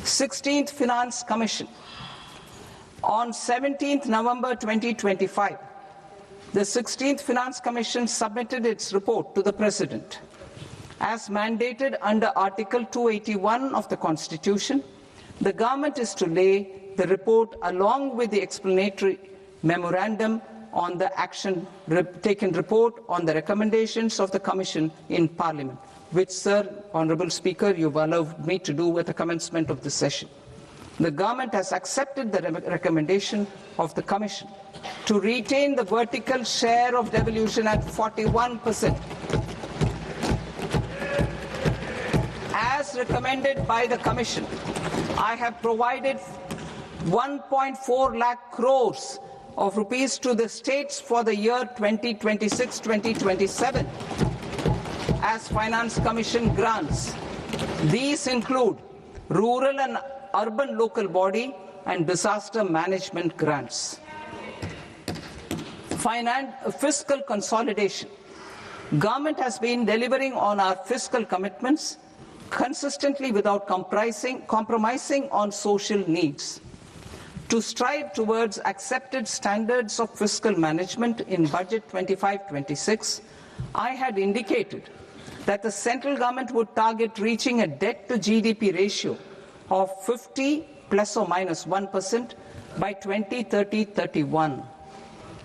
16th Finance Commission. On 17th November 2025, the 16th Finance Commission submitted its report to the President. As mandated under Article 281 of the Constitution, the government is to lay the report along with the explanatory memorandum on the action taken report on the recommendations of the Commission in Parliament, which, Sir, Honourable Speaker, you've allowed me to do at the commencement of this session. The government has accepted the recommendation of the Commission to retain the vertical share of devolution at 41%. As recommended by the Commission, I have provided 1.4 lakh crores of rupees to the states for the year 2026-2027 as Finance Commission grants. These include rural and urban local body and disaster management grants. Fiscal consolidation. Government has been delivering on our fiscal commitments consistently without compromising on social needs. To strive towards accepted standards of fiscal management in Budget 25-26, I had indicated that the central government would target reaching a debt to GDP ratio of 50 plus or minus 1% by 2030-31.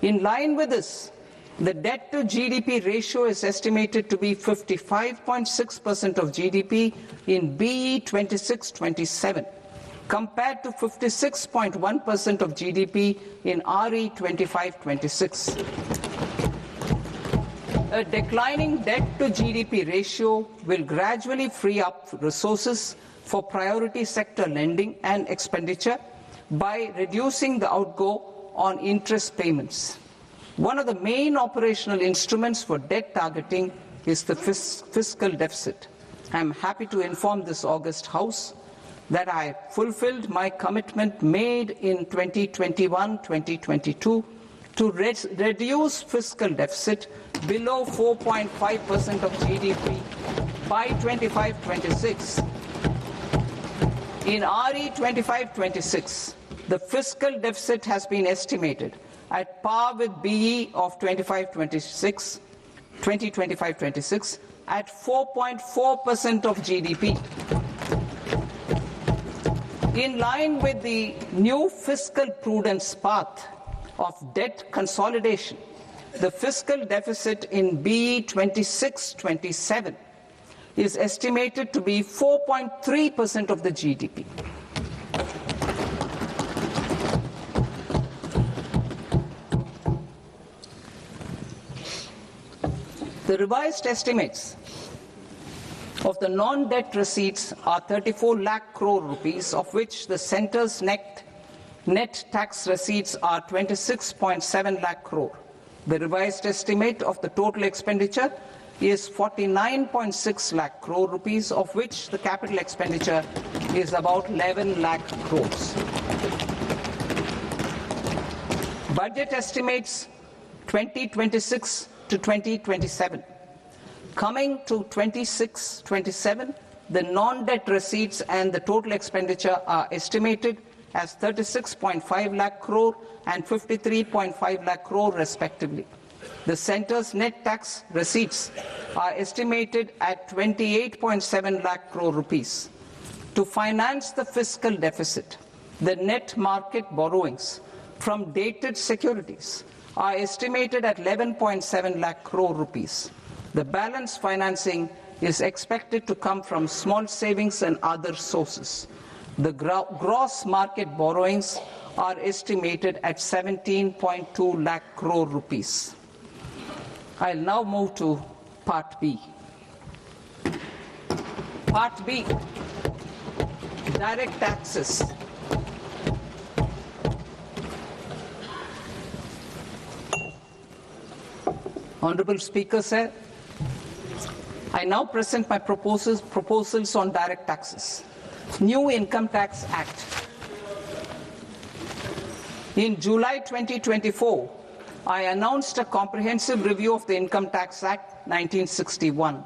In line with this, the debt to GDP ratio is estimated to be 55.6% of GDP in BE 26-27, compared to 56.1% of GDP in RE 25-26. A declining debt to GDP ratio will gradually free up resources for priority sector lending and expenditure by reducing the outgo on interest payments. One of the main operational instruments for debt targeting is the fiscal deficit. I am happy to inform this august House that I fulfilled my commitment made in 2021-2022 to reduce fiscal deficit below 4.5% of GDP by 25-26. In RE 25-26, the fiscal deficit has been estimated at par with BE of 2025-26 at 4.4% of GDP. In line with the new fiscal prudence path of debt consolidation, the fiscal deficit in BE 26-27 is estimated to be 4.3% of the GDP. The revised estimates of the non-debt receipts are 34 lakh crore rupees, of which the centre's net tax receipts are 26.7 lakh crore. The revised estimate of the total expenditure is 49.6 lakh crore rupees, of which the capital expenditure is about 11 lakh crores. Budget estimates 2026 to 2027. Coming to 26-27, the non-debt receipts and the total expenditure are estimated as 36.5 lakh crore and 53.5 lakh crore respectively. The centre's net tax receipts are estimated at 28.7 lakh crore rupees. To finance the fiscal deficit, the net market borrowings from dated securities are estimated at 11.7 lakh crore rupees. The balance financing is expected to come from small savings and other sources. The gross market borrowings are estimated at 17.2 lakh crore rupees. I'll now move to Part B. Part B, direct taxes. Honourable Speaker, sir, I now present my proposals on direct taxes. New Income Tax Act. In July 2024, I announced a comprehensive review of the Income Tax Act 1961.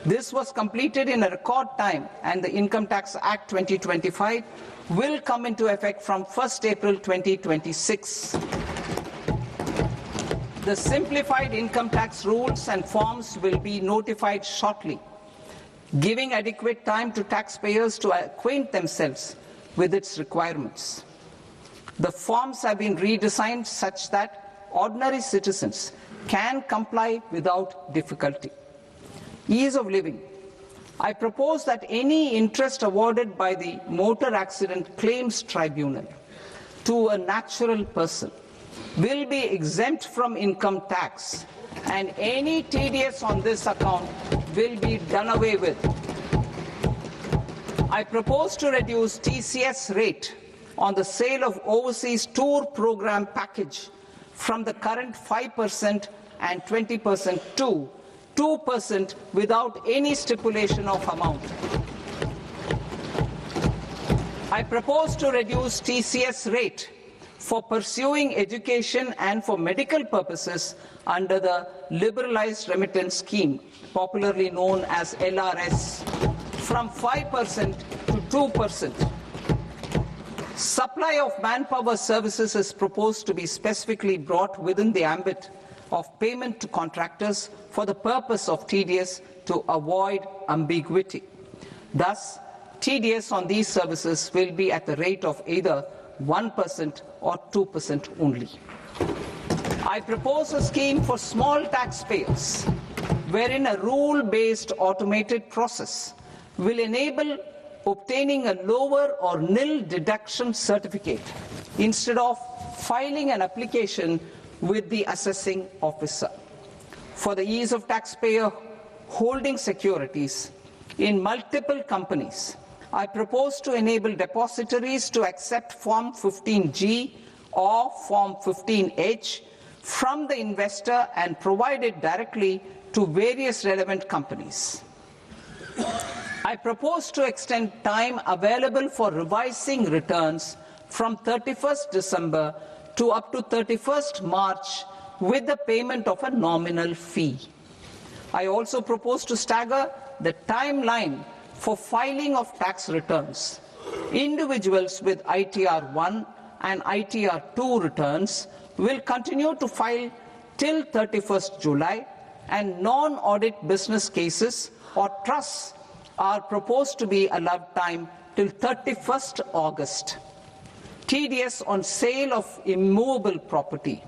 This was completed in a record time, and the Income Tax Act 2025 will come into effect from 1st April 2026. The simplified income tax rules and forms will be notified shortly, giving adequate time to taxpayers to acquaint themselves with its requirements. The forms have been redesigned such that ordinary citizens can comply without difficulty. Ease of living. I propose that any interest awarded by the Motor Accident Claims Tribunal to a natural person will be exempt from income tax, and any TDS on this account will be done away with. I propose to reduce TCS rate on the sale of overseas tour program package from the current 5% and 20% to 2% without any stipulation of amount. I propose to reduce TCS rate for pursuing education and for medical purposes under the Liberalized Remittance Scheme, popularly known as LRS, from 5% to 2%. Supply of manpower services is proposed to be specifically brought within the ambit of payment to contractors for the purpose of TDS to avoid ambiguity. Thus, TDS on these services will be at the rate of either 1% or 2% only. I propose a scheme for small taxpayers wherein a rule-based automated process will enable obtaining a lower or nil deduction certificate instead of filing an application with the assessing officer. For the ease of taxpayer holding securities in multiple companies, I propose to enable depositories to accept Form 15G or Form 15H from the investor and provide it directly to various relevant companies. I propose to extend time available for revising returns from 31st December to up to 31st March with the payment of a nominal fee. I also propose to stagger the timeline for filing of tax returns. Individuals with ITR 1 and ITR 2 returns will continue to file till 31st July, and non-audit business cases or trusts are proposed to be allowed time till 31st August. TDS on sale of immovable property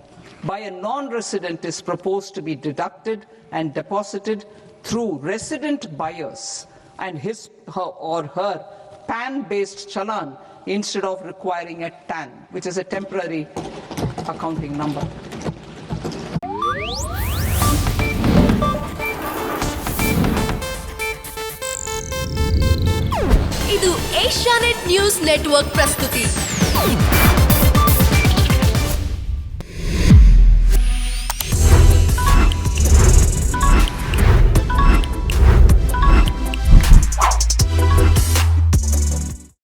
by a non-resident is proposed to be deducted and deposited through resident buyers and his or her PAN-based challan instead of requiring a TAN, which is a temporary accounting number. ಇದು Asianet news network ಪ್ರಸ್ತುತಿ.